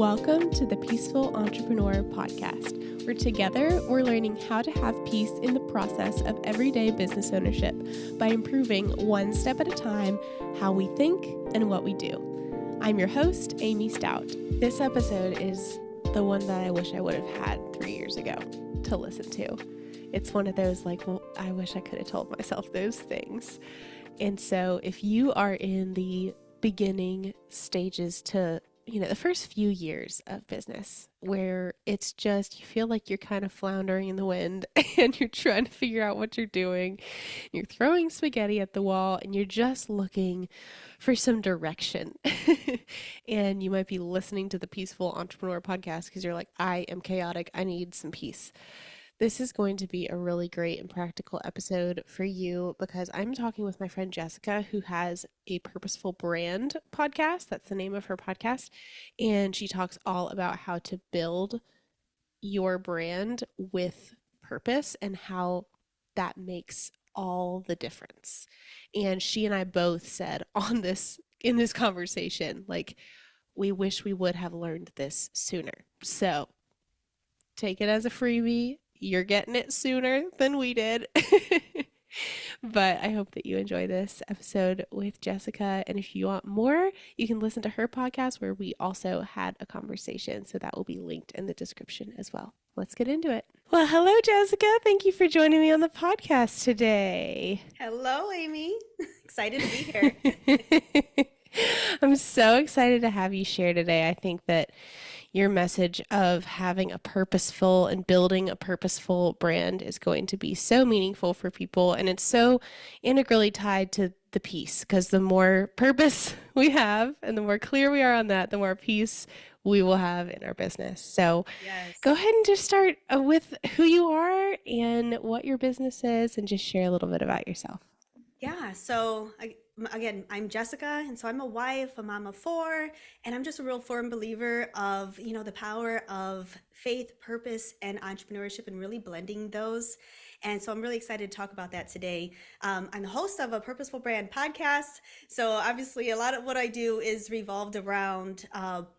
Welcome to the Peaceful Entrepreneur Podcast, where together we're learning how to have peace in the process of everyday business ownership by improving one step at a time how we think and what we do. I'm your host, Amy Stout. This episode is the one that I wish I would have had 3 years ago to listen to. It's one of those I wish I could have told myself those things. And so if you are in the beginning stages to the first few years of business where it's just, you feel like you're kind of floundering in the wind and you're trying to figure out what you're doing. You're throwing spaghetti at the wall and you're just looking for some direction. And you might be listening to the Peaceful Entrepreneur Podcast because you're like, I am chaotic. I need some peace. This is going to be a really great and practical episode for you because I'm talking with my friend Jessica, who has a Purposeful Brand podcast. That's the name of her podcast. And she talks all about how to build your brand with purpose and how that makes all the difference. And she and I both said in this conversation, like, we wish we would have learned this sooner. So take it as a freebie. You're getting it sooner than we did. But I hope that you enjoy this episode with Jessica. And if you want more, you can listen to her podcast where we also had a conversation. So that will be linked in the description as well. Let's get into it. Well, hello, Jessica. Thank you for joining me on the podcast today. Hello, Amy. Excited to be here. I'm so excited to have you share today. I think that your message of having a purposeful and building a purposeful brand is going to be so meaningful for people. And it's so integrally tied to the peace, because the more purpose we have and the more clear we are on that, the more peace we will have in our business. So Yes. Go ahead and just start with who you are and what your business is, and just share a little bit about yourself. Yeah. So again, I'm Jessica, and so I'm a wife, a mom of four, and I'm just a real firm believer of, the power of faith, purpose, and entrepreneurship, and really blending those. And so I'm really excited to talk about that today. I'm the host of a Purposeful Brand podcast. So obviously a lot of what I do is revolved around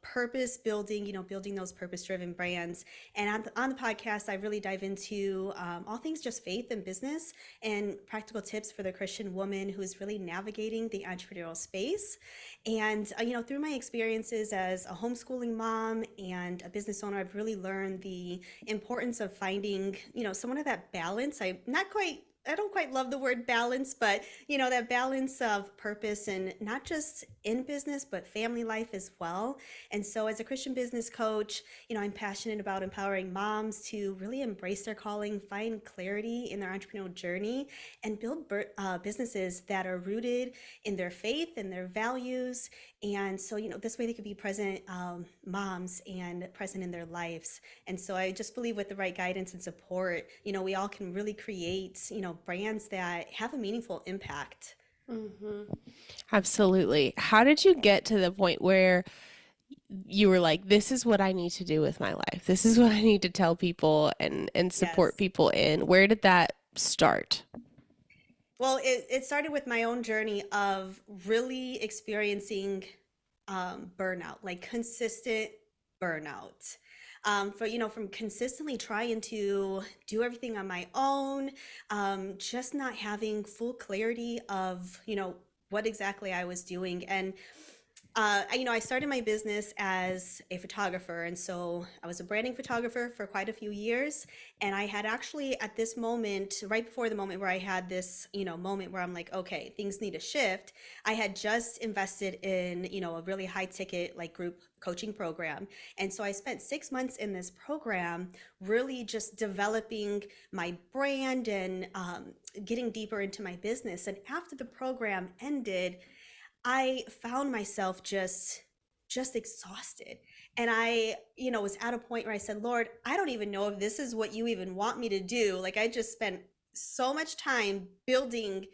purpose building, building those purpose-driven brands. And on the podcast, I really dive into all things just faith and business and practical tips for the Christian woman who's really navigating the entrepreneurial space. And, through my experiences as a homeschooling mom and a business owner, I've really learned the importance of finding, somewhat of that balance. I don't quite love the word balance, but that balance of purpose, and not just in business, but family life as well. And so as a Christian business coach, I'm passionate about empowering moms to really embrace their calling, find clarity in their entrepreneurial journey, and build businesses that are rooted in their faith and their values. And so, this way they could be present moms and present in their lives. And so I just believe with the right guidance and support, we all can really create, brands that have a meaningful impact. Mm-hmm. Absolutely. How did you get to the point where you were like, this is what I need to do with my life? This is what I need to tell people and support Yes. people in. Where did that start? Well, it started with my own journey of really experiencing burnout, like consistent burnout. From consistently trying to do everything on my own, just not having full clarity of, what exactly I was doing. And I started my business as a photographer, and so I was a branding photographer for quite a few years. And I had actually, at this moment, right before the moment where I had this, moment where I'm like, okay, things need to shift. I had just invested in, a really high ticket like group coaching program, and so I spent 6 months in this program, really just developing my brand and getting deeper into my business. And after the program ended, I found myself just exhausted. And I, was at a point where I said, Lord, I don't even know if this is what you even want me to do. Like, I just spent so much time building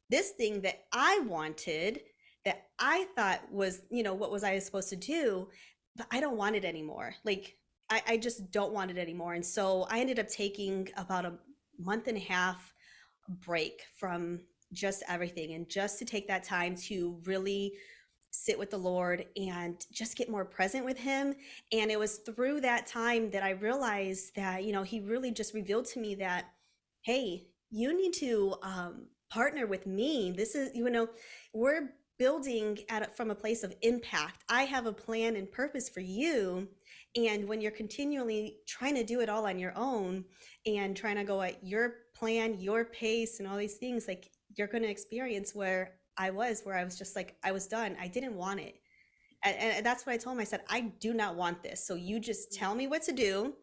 this thing that I wanted, that I thought was, what was I supposed to do, but I don't want it anymore. Like, I just don't want it anymore. And so I ended up taking about a month and a half break from just everything, and just to take that time to really sit with the Lord and just get more present with him. And it was through that time that I realized that, he really just revealed to me that, hey, you need to partner with me. This is, we're building from a place of impact. I have a plan and purpose for you. And when you're continually trying to do it all on your own and trying to go at your plan, your pace, and all these things, like, you're going to experience where I was just like, I was done. I didn't want it. And that's what I told him. I said, I do not want this. So you just tell me what to do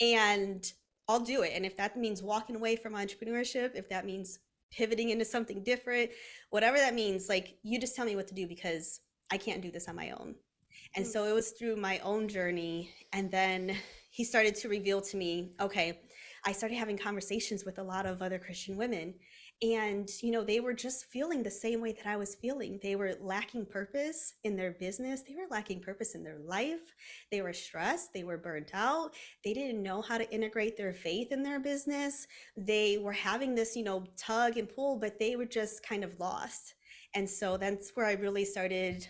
and I'll do it. And if that means walking away from entrepreneurship, if that means pivoting into something different, whatever that means, like, you just tell me what to do because I can't do this on my own. And so it was through my own journey. And then he started to reveal to me, okay, I started having conversations with a lot of other Christian women. And, they were just feeling the same way that I was feeling. They were lacking purpose in their business. They were lacking purpose in their life. They were stressed. They were burnt out. They didn't know how to integrate their faith in their business. They were having this, tug and pull, but they were just kind of lost. And so that's where I really started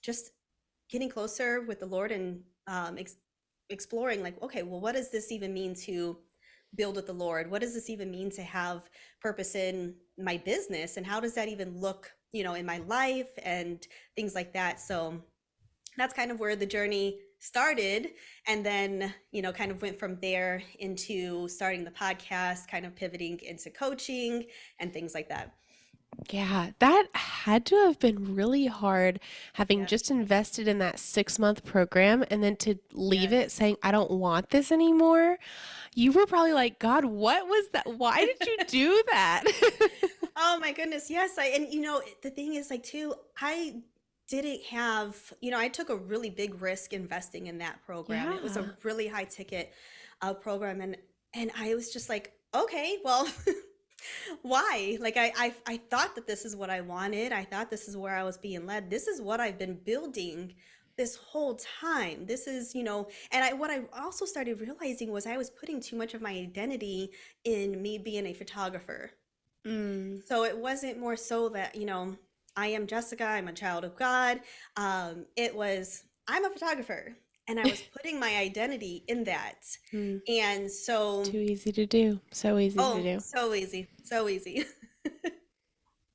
just getting closer with the Lord and exploring, like, okay, well, what does this even mean to build with the Lord? What does this even mean to have purpose in my business? And how does that even look, in my life and things like that? So that's kind of where the journey started. And then, kind of went from there into starting the podcast, kind of pivoting into coaching and things like that. Yeah, that had to have been really hard, having Yeah. just invested in that 6-month program and then to leave it Yes. saying, I don't want this anymore. You were probably like, God, what was that? Why did you do that? Oh my goodness. Yes. And the thing is, like, too, I didn't have, I took a really big risk investing in that program. It was a Yeah. really high ticket program. And I was just like, okay, well, why? Like, I thought that this is what I wanted. I thought this is where I was being led. This is what I've been building this whole time. This is, what I also started realizing was I was putting too much of my identity in me being a photographer. Mm. So it wasn't more so that, I am Jessica, I'm a child of God. It was, I'm a photographer, and I was putting my identity in that. Mm. And so, Too easy to do. So easy to oh, do. so easy, so easy.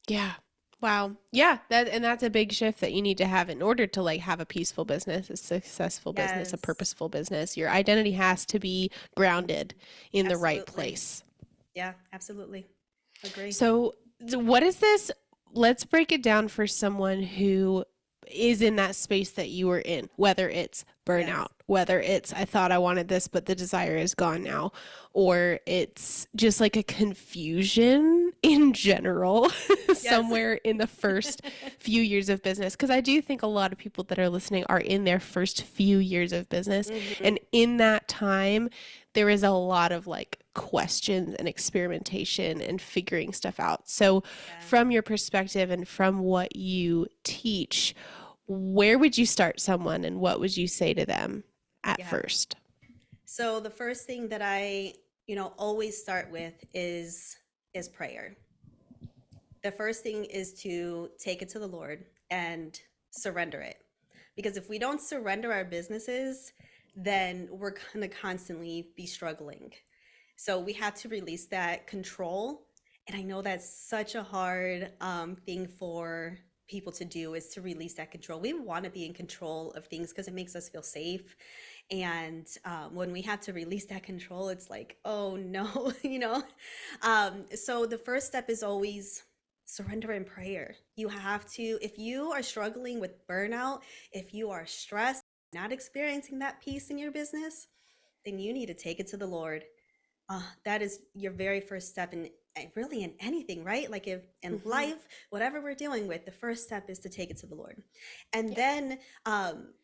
Yeah. Wow. Yeah, that's a big shift that you need to have in order to like have a peaceful business, a successful business, a Yes, purposeful business. Your identity has to be grounded in the right absolutely. place. Yeah, absolutely. Agree. So what is this? Let's break it down for someone who is in that space that you were in, whether it's Yes. burnout, whether it's I thought I wanted this, but the desire is gone now, or it's just like a confusion in general Yes. somewhere in the first few years of business. Because I do think a lot of people that are listening are in their first few years of business. Hmm. And in that time, there is a lot of like questions and experimentation and figuring stuff out. So, Yeah. from your perspective and from what you teach, where would you start someone and what would you say to them at Yeah. first? So the first thing that I, always start with is prayer. The first thing is to take it to the Lord and surrender it. Because if we don't surrender our businesses, then we're going to constantly be struggling. So we have to release that control. And I know that's such a hard thing for people to do, is to release that control. We want to be in control of things because it makes us feel safe. And when we have to release that control, it's like, oh no, So the first step is always surrender in prayer. You have to, if you are struggling with burnout, if you are stressed, not experiencing that peace in your business, then you need to take it to the Lord. That is your very first step in really in anything, right? Like, if in Mm-hmm. life, whatever we're dealing with, the first step is to take it to the Lord. And Yeah. then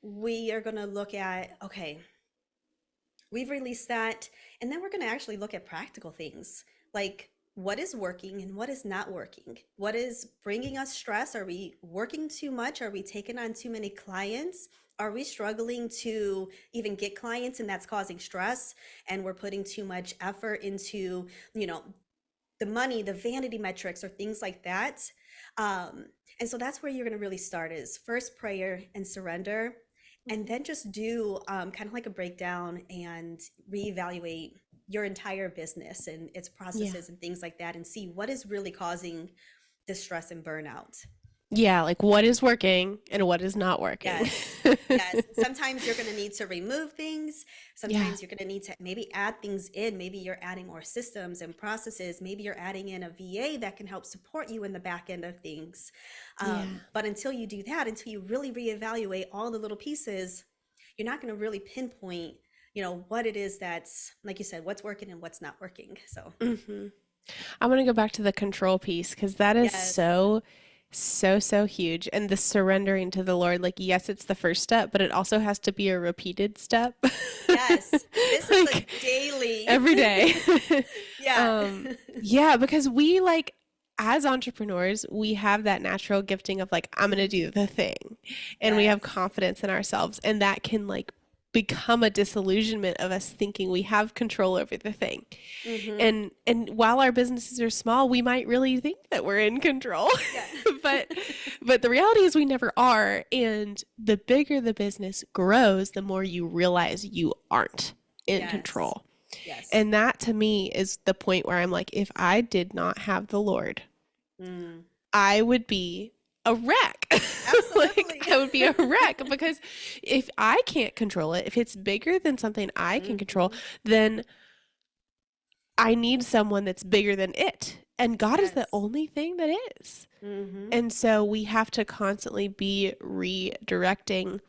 we are going to look at, okay, we've released that. And then we're going to actually look at practical things, like what is working and what is not working. What is bringing us stress? Are we working too much? Are we taking on too many clients? Are we struggling to even get clients and that's causing stress? And we're putting too much effort into, you know, the money, the vanity metrics, or things like that. Um, and so that's where you're going to really start is first prayer and surrender, and then just do kind of like a breakdown and reevaluate your entire business and its Yeah. processes and things like that, and see what is really causing the stress and burnout. Yeah, like what is working and what is not working. Yes. Yes. Sometimes you're going to need to remove things. Yeah. Sometimes you're going to need to maybe add things in. Maybe you're adding more systems and processes. Maybe you're adding in a VA that can help support you in the back end of things. Yeah. But until you do that, until you really reevaluate all the little pieces, you're not going to really pinpoint, what it is that's, like you said, what's working and what's not working. So, Hmm. I want to go back to the control piece because that is yes. so huge. And the surrendering to the Lord, like, yes, it's the first step, but it also has to be a repeated step. Yes. This is a Like daily. every day. Yeah. Yeah, because we like, as entrepreneurs, we have that natural gifting of like, I'm going to do the thing. And we have Yes. confidence in ourselves. And that can like become a disillusionment of us thinking we have control over the thing. Mm-hmm. And while our businesses are small, we might really think that we're in control. Yeah. but but the reality is we never are. And the bigger the business grows, the more you realize you aren't in Yes. control. Yes. And that to me is the point where I'm like, if I did not have the Lord, Mm. I would be a wreck. Like, Absolutely. I would be a wreck because if I can't control it, if it's bigger than something I can control, Mm-hmm. then I need someone that's bigger than it. And God is the Yes. only thing that is. Mm-hmm. And so we have to constantly be redirecting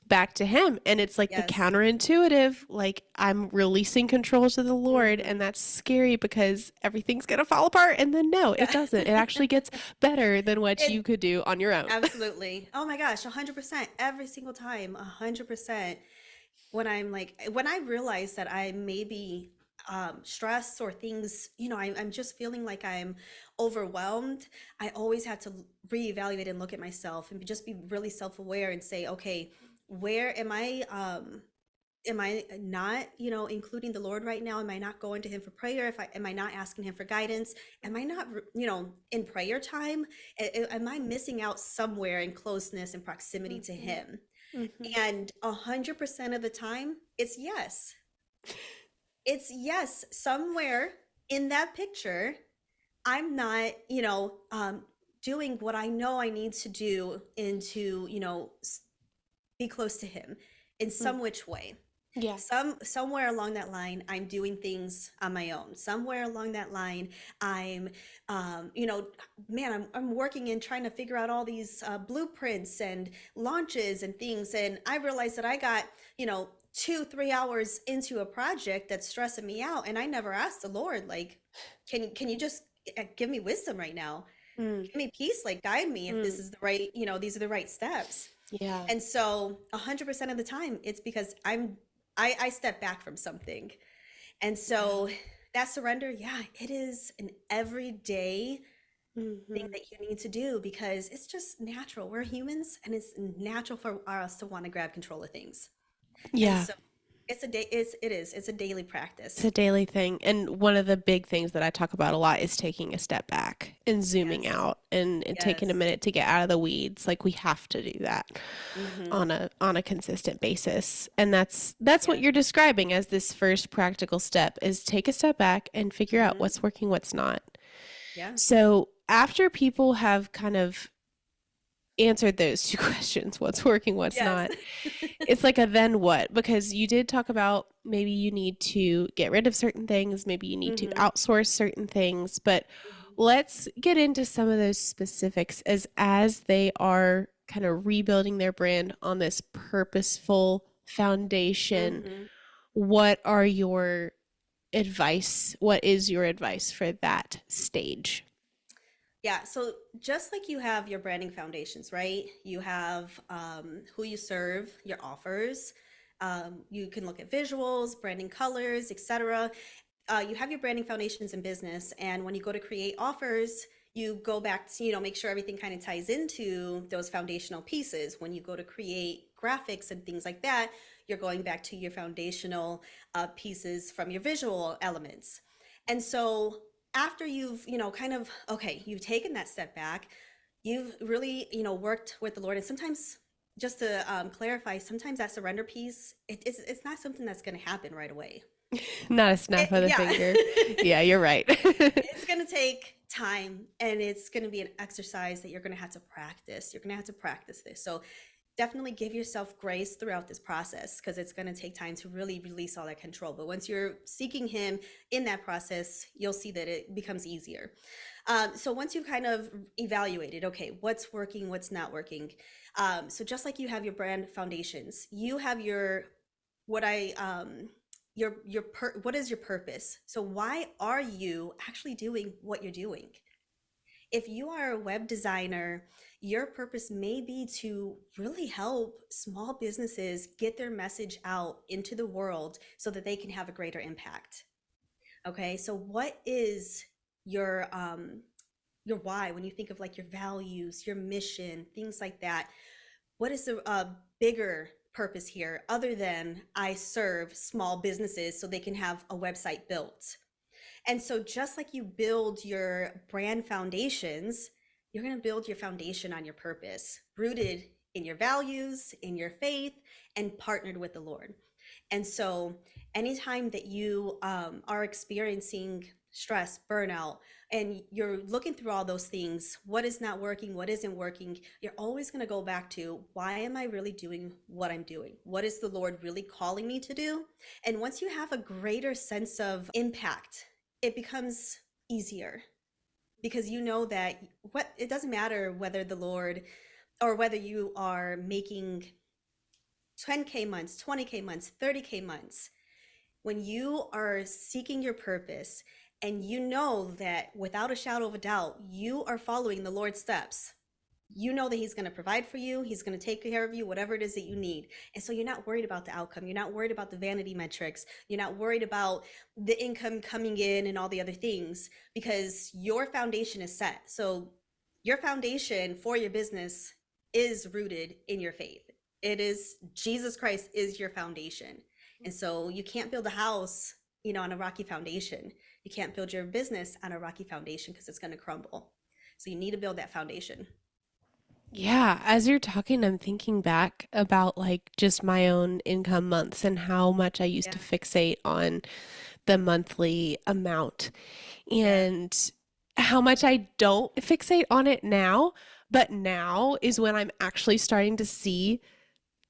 back to Him. And it's like the Yes. counterintuitive, like I'm releasing control to the Lord. Mm-hmm. And that's scary because everything's going to fall apart. And then no, it Yeah. doesn't. It actually gets better than what It you could do on your own. absolutely. Oh my gosh, 100%. Every single time, 100%. When I realize that I may be stressed or things, I'm just feeling like I'm overwhelmed, I always had to reevaluate and look at myself and just be really self-aware and say, okay, where am I not, including the Lord right now? Am I not going to Him for prayer? If I am I not asking Him for guidance? Am I not, in prayer time? Am I missing out somewhere in closeness and proximity to Mhm. Him? Mhm. And 100% of the time, it's yes. It's yes. Somewhere in that picture, I'm not, doing what I know I need to do into, be close to Him in Mm. some which way. Yeah. Somewhere along that line, I'm doing things on my own. Somewhere along that line, I'm man, I'm working and trying to figure out all these blueprints and launches and things, and I realized that I got 2-3 hours into a project that's stressing me out, and I never asked the Lord, like, can you just give me wisdom right now, Mm. give me peace, like guide me if this Mm. is the right, these are the right steps. Yeah. And so 100% of the time, it's because I step back from something. And Yeah. so that surrender, yeah, it is an everyday thing Mhm. that you need to do because it's just natural. We're humans and it's natural for us to want to grab control of things. And Yeah. so it's a daily It's practice. a daily thing. And one of the big things that I talk about a lot is taking a step back and zooming Yes. out and taking a Yes. minute to get out of the weeds. Like we have to do that Mm-hmm. on a consistent basis. And that's what Yeah. you're describing as this first practical step is take a step back and figure out Mm-hmm. what's working, what's not. Yeah. So after people have kind of answered those two questions, what's working, what's Yes. not, it's like a then what? Because you did talk about maybe you need to get rid of certain things, maybe you need to Mm-hmm. outsource certain things, but let's get into some of those specifics as they are kind of rebuilding their brand on this purposeful foundation. Mm-hmm. What are your advice? What is your advice for that stage? Yeah, so just like you have your branding foundations, right? You have who you serve, your offers. You can look at visuals, branding colors, etc. You have your branding foundations in business, and when you go to create offers, you go back to make sure everything kind of ties into those foundational pieces. When you go to create graphics and things like that, you're going back to your foundational pieces from your visual elements. And so after you've, kind of, okay, you've taken that step back, you've really, worked with the Lord. And sometimes, just to clarify, sometimes that surrender piece, it's not something that's going to happen right away. Not a snap of the Yeah. finger. Yeah, you're right. It's going to take time, and it's going to be an exercise that you're going to have to practice. You're going to have to practice this. So definitely give yourself grace throughout this process, because it's going to take time to really release all that control. But once you're seeking Him in that process, you'll see that it becomes easier. So once you've kind of evaluated, okay, what's working, what's not working. So just like you have your brand foundations, you have your, what I, what is your purpose? So why are you actually doing what you're doing? If you are a web designer, your purpose may be to really help small businesses get their message out into the world so that they can have a greater impact. Okay, so what is your why? When you think of like your values, your mission, things like that, what is the bigger purpose here other than I serve small businesses so they can have a website built? And so just like you build your brand foundations, you're going to build your foundation on your purpose, rooted in your values, in your faith, and partnered with the Lord. And so anytime that you are experiencing stress, burnout, and you're looking through all those things, what is not working, what isn't working, you're always going to go back to, why am I really doing what I'm doing? What is the Lord really calling me to do? And once you have a greater sense of impact, it becomes easier, because you know that it doesn't matter whether the Lord, or whether you are making 10K months, 20K months, 30K months. When you are seeking your purpose, and you know that without a shadow of a doubt, you are following the Lord's steps, you know that He's going to provide for you. He's going to take care of you, whatever it is that you need. And so you're not worried about the outcome. You're not worried about the vanity metrics. You're not worried about the income coming in and all the other things, because your foundation is set. So your foundation for your business is rooted in your faith. It is Jesus Christ is your foundation. And so you can't build a house, on a rocky foundation. You can't build your business on a rocky foundation, because it's going to crumble. So you need to build that foundation. Yeah, as you're talking, I'm thinking back about like just my own income months and how much I used to Yeah. fixate on the monthly amount Yeah. and how much I don't fixate on it now. But now is when I'm actually starting to see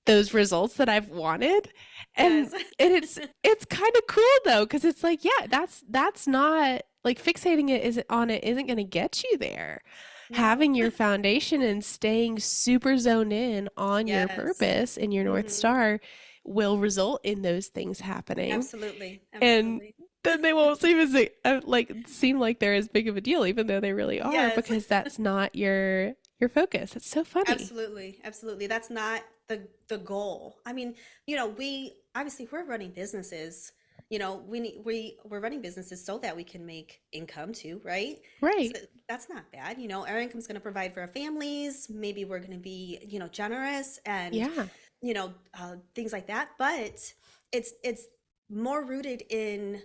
those results that I've wanted. And Yes. it's kind of cool though, because it's like, yeah, that's not like fixating it isn't on it isn't going to get you there. No. Having your foundation and staying super zoned in on your Yes. purpose and your North Hmm. Star will result in those things happening. Absolutely. And Absolutely. then they won't seem like they're as big of a deal, even though they really are, Yes. because that's not your focus. It's so funny. Absolutely. Absolutely. That's not the goal. I mean, we obviously we're running businesses. We're running businesses so that we can make income too, right? So Right. that's not bad. Our income's going to provide for our families. Maybe we're going to be, generous, and Yeah. things like that. But it's more rooted in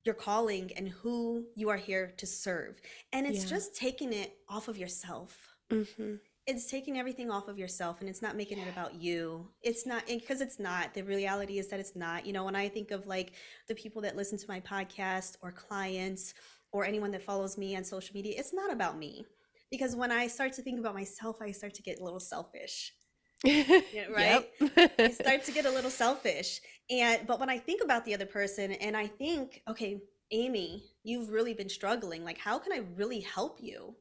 your calling and who you are here to serve. And it's Yeah. just taking it off of yourself. Mm-hmm. It's taking everything off of yourself, and it's not making it Yeah. about you. It's not, because it's not. The reality is that it's not. When I think of like the people that listen to my podcast, or clients, or anyone that follows me on social media, it's not about me. Because when I start to think about myself, I start to get a little selfish. Yeah, right? Yep. I start to get a little selfish. But when I think about the other person, and I think, okay, Amy, you've really been struggling. Like, how can I really help you?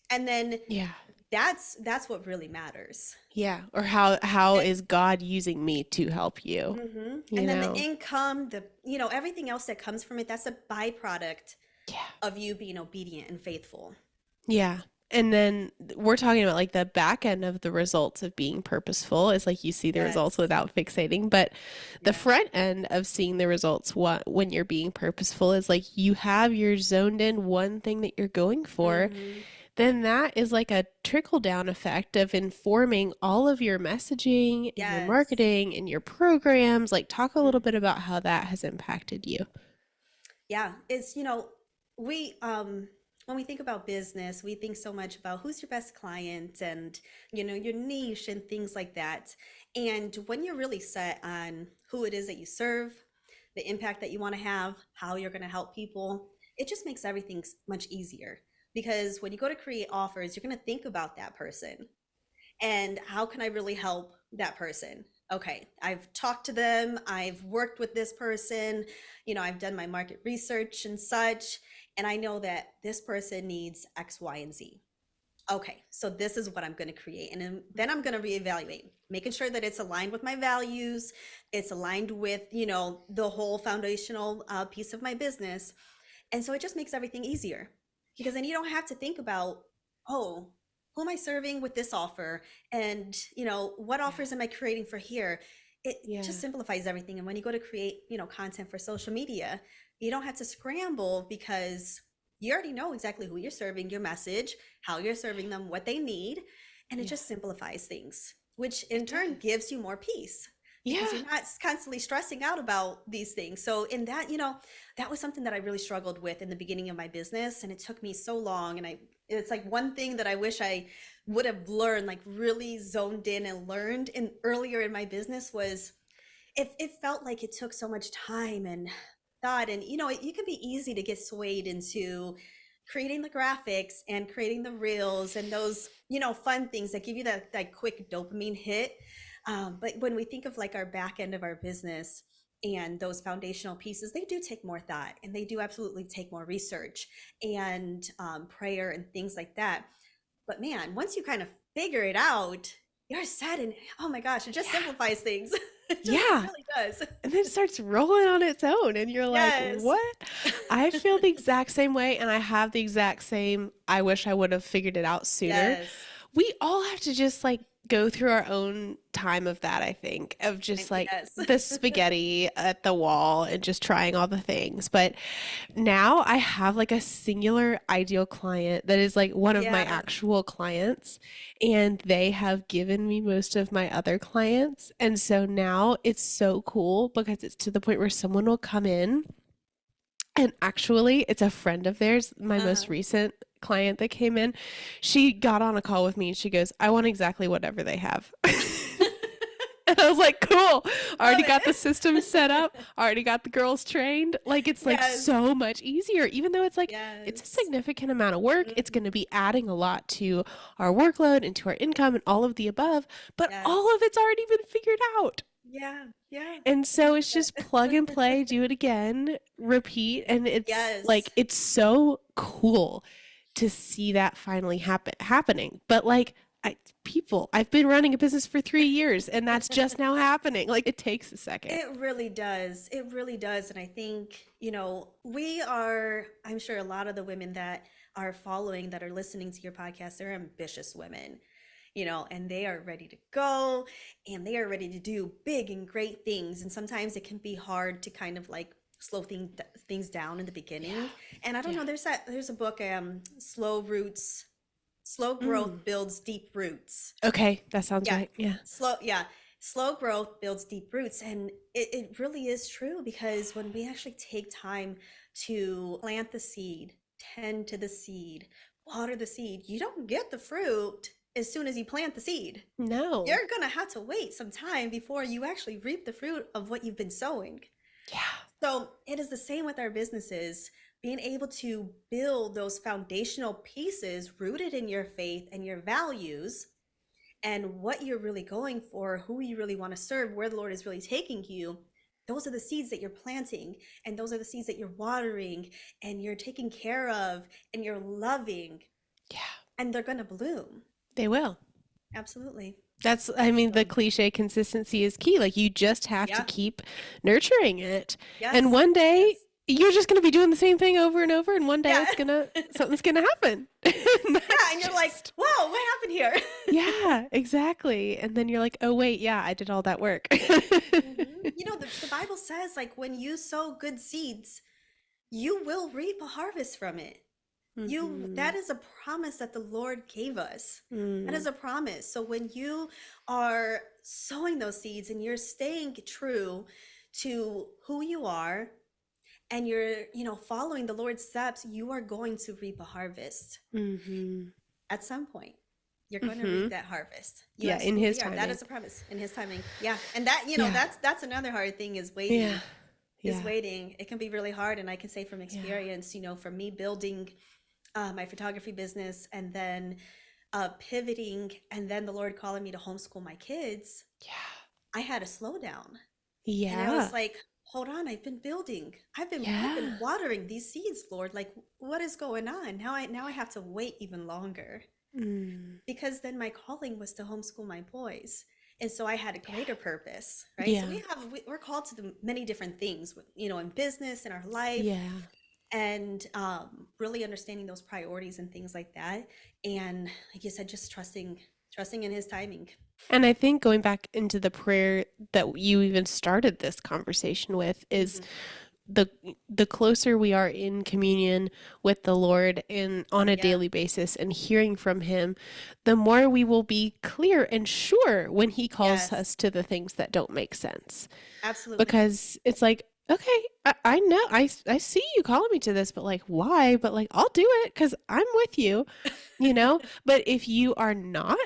And then Yeah. that's what really matters. Yeah. Or how And, is God using me to help you? You and then the know? income, everything else that comes from it, that's a byproduct Yeah. of you being obedient and faithful. Yeah. And then we're talking about like the back end of the results of being purposeful is like you see the results Yes. without fixating. But the Yeah. front end of seeing the results when you're being purposeful is like you have your zoned in one thing that you're going for. Hmm. Then that is like a trickle down effect of informing all of your messaging and your Yes. marketing and your programs. Like, talk a little bit Hmm. about how that has impacted you. Yeah. It's, we when we think about business, we think so much about who's your best client and your niche and things like that. And when you're really set on who it is that you serve, the impact that you want to have, how you're going to help people, it just makes everything much easier. Because when you go to create offers, you're going to think about that person and how can I really help that person? Okay, I've talked to them, I've worked with this person, I've done my market research and such, and I know that this person needs X, Y, and Z. Okay, so this is what I'm going to create. And then I'm going to reevaluate, making sure that it's aligned with my values, it's aligned with, the whole foundational piece of my business. And so it just makes everything easier because then you don't have to think about, oh, who am I serving with this offer? And, what Yeah. offers am I creating for here? It Yeah. just simplifies everything. And when you go to create, content for social media, you don't have to scramble because you already know exactly who you're serving, your message, how you're serving them, what they need. And it Yeah. just simplifies things, which in It turn does. gives you more peace because Yeah. you're not constantly stressing out about these things. So in that, that was something that I really struggled with in the beginning of my business. And it took me so long. And it's like one thing that I wish I would have learned, like really zoned in and learned in earlier in my business was it felt like it took so much time and thought. And, you can be easy to get swayed into creating the graphics and creating the reels and those, fun things that give you that quick dopamine hit. But when we think of like our back end of our business and those foundational pieces, they do take more thought and they do absolutely take more research and prayer and things like that. But man, once you kind of figure it out, you're set and oh my gosh, it just Yeah. simplifies things. It Yeah. really does. And then it starts rolling on its own, and you're like, Yes. what? I feel the exact same way, and I have the exact same, I wish I would have figured it out sooner. Yes. We all have to just like go through our own time of that, I think, of And just like yes. the spaghetti at the wall and just trying all the things. But now I have like a singular ideal client that is like one of my Yeah. actual clients, and they have given me most of my other clients. And so now it's so cool because it's to the point where someone will come in, and actually it's a friend of theirs, my most Uh-huh. recent client that came in. She got on a call with me and she goes, I want exactly whatever they have. And I was like, cool. I Love already got the system set up. it. I already got the girls trained. Like it's like Yes. so much easier, even though it's a Yes. significant amount of work. It's going to Mhm. be adding a lot to our workload and to our income and all of the above, but all Yes. of it's already been figured out. Yeah. Yeah. And I so love it's just plug and that. play, do it again, repeat, and it's like Yes. it's so cool to see that finally happening. But like I've been running a business for 3 years and that's just now happening. Like it takes a second. It really does. It really does. And I think, I'm sure a lot of the women that are following, that are listening to your podcast, they're ambitious women, and they are ready to go and they are ready to do big and great things. And sometimes it can be hard to kind of like slow things down in the beginning. Yeah. And I don't Yeah. know, there's a book, Slow Mm. Growth Builds Deep Roots. Okay, that sounds Yeah, right. Yeah. yeah, slow growth builds deep roots. And it really is true because when we actually take time to plant the seed, tend to the seed, water the seed, you don't get the fruit as soon as you plant the seed. No. You're gonna have to wait some time before you actually reap the fruit of what you've been sowing. Yeah. So it is the same with our businesses. Being able to build those foundational pieces rooted in your faith and your values and what you're really going for, who you really want to serve, where the Lord is really taking you, those are the seeds that you're planting, and those are the seeds that you're watering, and you're taking care of, and you're loving, Yeah. and they're going to bloom. They will. Absolutely. I mean, the So, cliche consistency is key. Like, you just have to yeah. keep nurturing it. And Yes. one day, Yes. you're just going to be doing the same thing over and over. And one day, Yeah. something's going to happen. And Yeah. that's And you're like, just, whoa, what happened here? yeah, exactly. And then you're like, oh, wait, yeah, I did all that work. The Bible says, like, when you sow good seeds, you will reap a harvest from it. Hmm. That is a promise that the Lord gave us. That is Mm. a promise. So when you are sowing those seeds and you're staying true to who you are and you're, following the Lord's steps, you are going to reap a harvest Mm-hmm. at some point. You're going to Mm-hmm. reap that harvest. You Yeah, in his absolutely are. That timing. is a promise in his timing. Yeah. And that, Yeah. that's another hard thing is Yeah. waiting. Is Yeah. waiting. It can be really hard. And I can say from Yeah. experience, for me building my photography business and then pivoting and then the Lord calling me to homeschool my kids, Yeah. I had to slow down. And I was Yeah. like, hold on, I've been building. I've been Yeah. watering these seeds, Lord. Like, what is going on? Now I have to wait even longer Mm. because then my calling was to homeschool my boys. And so I had a greater purpose, right? So Yeah. we're called to many different things, in business, in our life, Yeah. and really understanding those priorities and things like that. And like you said, just trusting in his timing. And I think going back into the prayer that you even started this conversation with is Hmm. the the closer we are in communion with the Lord and on a Yeah. daily basis and hearing from him, the more we will be clear and sure when he calls Yes, us to the things that don't make sense. absolutely. Because it's like, okay, I know, I see you calling me to this, but like, why? But like, I'll do it because I'm with you, you know? But if you are not,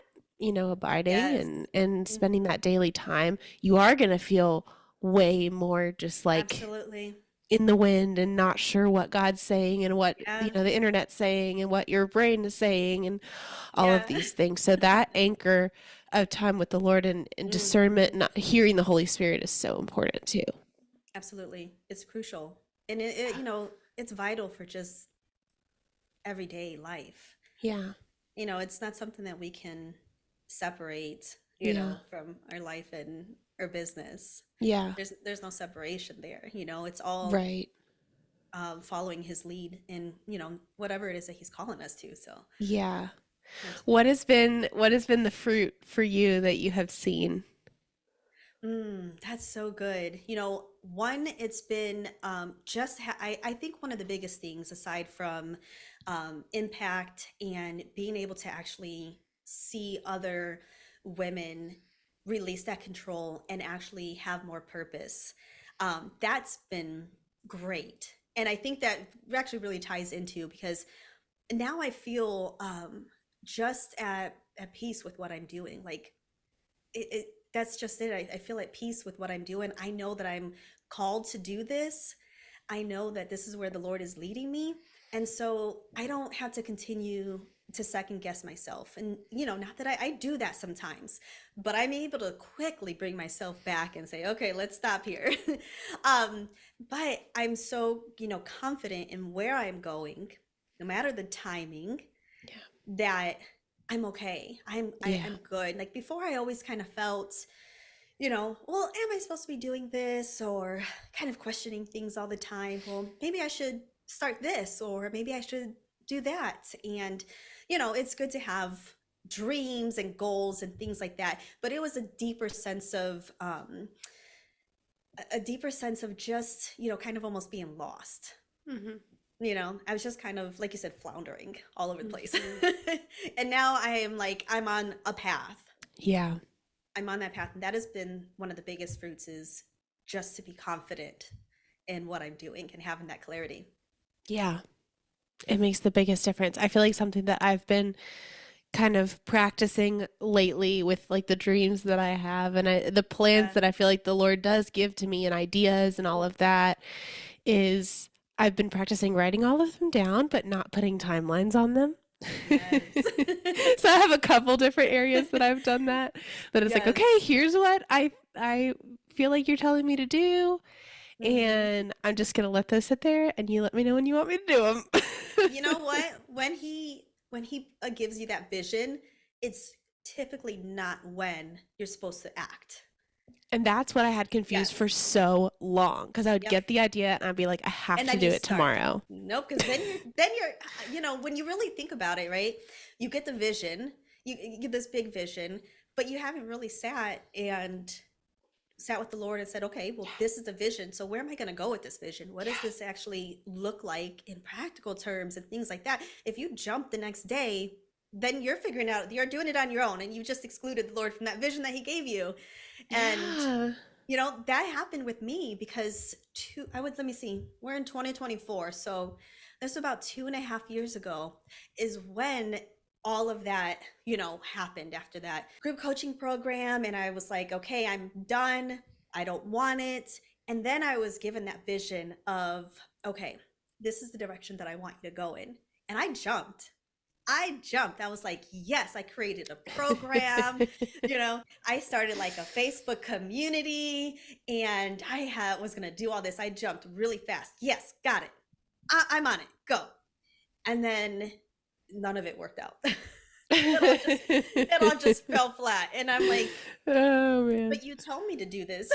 abiding Yes. and spending Hmm. that daily time, you are going to feel way more just like Absolutely. in the wind and not sure what God's saying and what, Yeah. the internet's saying and what your brain is saying and all of Yeah. these things. So that anchor of time with the Lord and discernment, Hmm. not hearing the Holy Spirit is so important too. Absolutely. It's crucial. And it's vital for just everyday life. Yeah. It's not something that we can separate, Yeah. from our life and our business. Yeah. There's no separation there. It's all Right. following his lead in, whatever it is that he's calling us to. So Yeah. What absolutely. has been what has been the fruit for you that you have seen? That's so good. One, it's been I think one of the biggest things aside from impact and being able to actually see other women release that control and actually have more purpose. That's been great. And I think that actually really ties into because now I feel just at peace with what I'm doing. Like that's just it. I feel at peace with what I'm doing. I know that I'm called to do this. I know that this is where the Lord is leading me. And so I don't have to continue to second guess myself. And, not that I do that sometimes, but I'm able to quickly bring myself back and say, okay, let's stop here. um, but I'm so, confident in where I'm going, no matter the timing, Yeah. that I'm okay. Yeah. I'm good. Like before I always kind of felt, well, am I supposed to be doing this or kind of questioning things all the time? Well, maybe I should start this or maybe I should do that. And it's good to have dreams and goals and things like that, but it was a deeper sense of just, kind of almost being lost. Mm-hmm. I was just kind of, like you said, floundering all over the place. Mm-hmm. And now I am like, I'm on a path. Yeah. I'm on that path. And that has been one of the biggest fruits is just to be confident in what I'm doing and having that clarity. Yeah. It makes the biggest difference. I feel like something that I've been kind of practicing lately with like the dreams that I have and the plans Yeah. that I feel like the Lord does give to me and ideas and all of that is I've been practicing writing all of them down, but not putting timelines on them. Yes. So I have a couple different areas that I've done that. That it's like, Yes. okay, here's what I feel like you're telling me to do, Hmm. and I'm just gonna let those sit there, and you let me know when you want me to do them. You know what? When he gives you that vision, it's typically not when you're supposed to act. And that's what I had confused for Yes. so long because I would Yep. get the idea and I'd be like, I have And to then do you it start. tomorrow. Nope, because then you're when you really think about it, right? You get the vision, you get this big vision, but you haven't really sat with the Lord and said, okay, well, Yeah. this is the vision. So where am I going to go with this vision? What does Yeah. this actually look like in practical terms and things like that? If you jump the next day, then you're figuring out, you're doing it on your own and you just excluded the Lord from that vision that he gave you. And Yeah. that happened with me because let me see, we're in 2024. So this was about 2.5 years ago is when all of that, happened after that group coaching program. And I was like, okay, I'm done. I don't want it. And then I was given that vision of, okay, this is the direction that I want you to go in. And I jumped. I was like, yes, I created a program. I started like a Facebook community and was going to do all this. I jumped really fast. Yes, got it. I'm on it. Go. And then none of it worked out. It all just fell flat. And I'm like, oh man, but you told me to do this.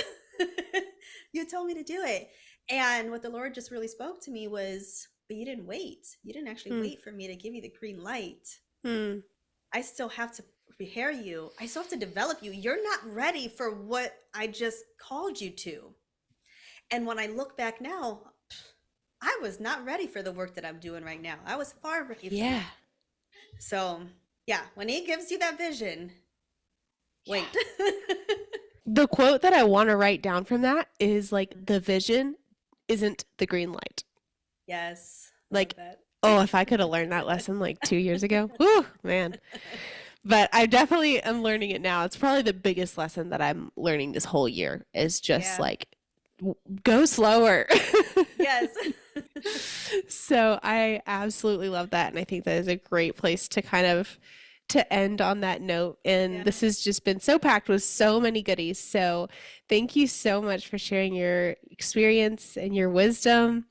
You told me to do it. And what the Lord just really spoke to me was, but you didn't wait. You didn't actually wait for me to give you the green light. I still have to prepare you. I still have to develop you. You're not ready for what I just called you to. And when I look back now, I was not ready for the work that I'm doing right now. I was far ready. Yeah. So yeah, when he gives you that vision, wait. The quote that I want to write down from that is like, the vision isn't the green light. Yes. Like, oh, if I could have learned that lesson like 2 years ago, whew, man. But I definitely am learning it now. It's probably the biggest lesson that I'm learning this whole year is just like, go slower. Yes. So I absolutely love that. And I think that is a great place to kind of to end on that note. And this has just been so packed with so many goodies. So thank you so much for sharing your experience and your wisdom.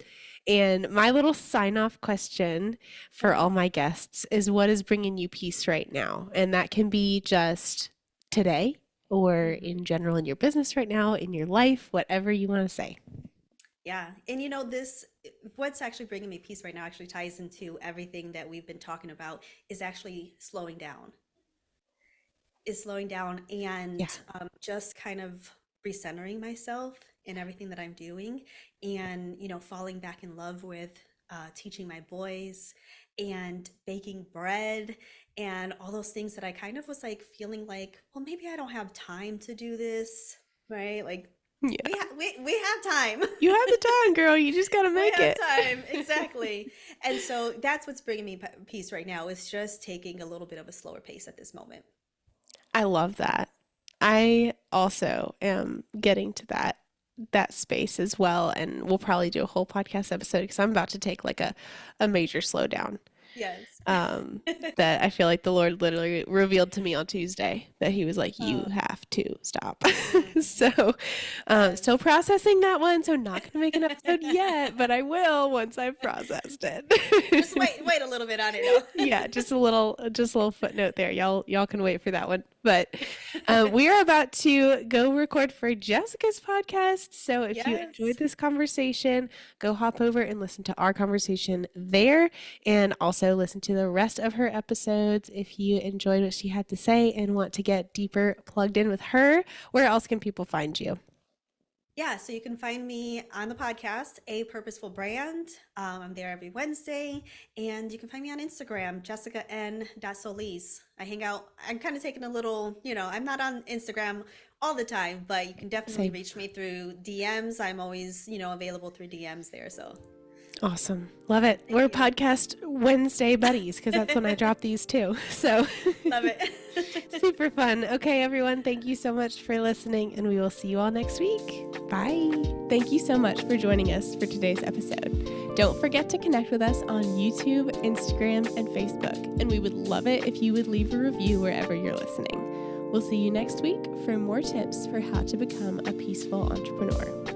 And my little sign-off question for all my guests is, what is bringing you peace right now? And that can be just today or in general in your business right now, in your life, whatever you want to say. Yeah. And what's actually bringing me peace right now actually ties into everything that we've been talking about, is actually slowing down. And just kind of recentering myself in everything that I'm doing, and, falling back in love with teaching my boys and baking bread and all those things that I kind of was like feeling like, well, maybe I don't have time to do this, right? Like, we have time. You have the time, girl. You just got to make it. We have time. Exactly. And so that's what's bringing me peace right now, is just taking a little bit of a slower pace at this moment. I love that. I also am getting to that space as well. And we'll probably do a whole podcast episode because I'm about to take like a major slowdown. Yes. That I feel like the Lord literally revealed to me on Tuesday that he was like, you have to stop. So still processing that one. So not going to make an episode yet, but I will once I've processed it. Just wait a little bit on it. No? Yeah. Just a little footnote there. Y'all can wait for that one. But we are about to go record for Jessica's podcast. So if you enjoyed this conversation, go hop over and listen to our conversation there, and also listen to the rest of her episodes. If you enjoyed what she had to say and want to get deeper plugged in with her, where else can people find you? Yeah, so you can find me on the podcast, A Purposeful Brand. I'm there every Wednesday. And you can find me on Instagram, jessica.n.solis. I hang out. I'm kind of taking a little, I'm not on Instagram all the time, but you can definitely reach me through DMs. I'm always, available through DMs there. So awesome. Love it. We're podcast Wednesday buddies because that's when I drop these too. So love it. Super fun. Okay, everyone, thank you so much for listening, and we will see you all next week. Bye. Thank you so much for joining us for today's episode. Don't forget to connect with us on YouTube, Instagram, and Facebook, and we would love it if you would leave a review wherever you're listening. We'll see you next week for more tips for how to become a peaceful entrepreneur.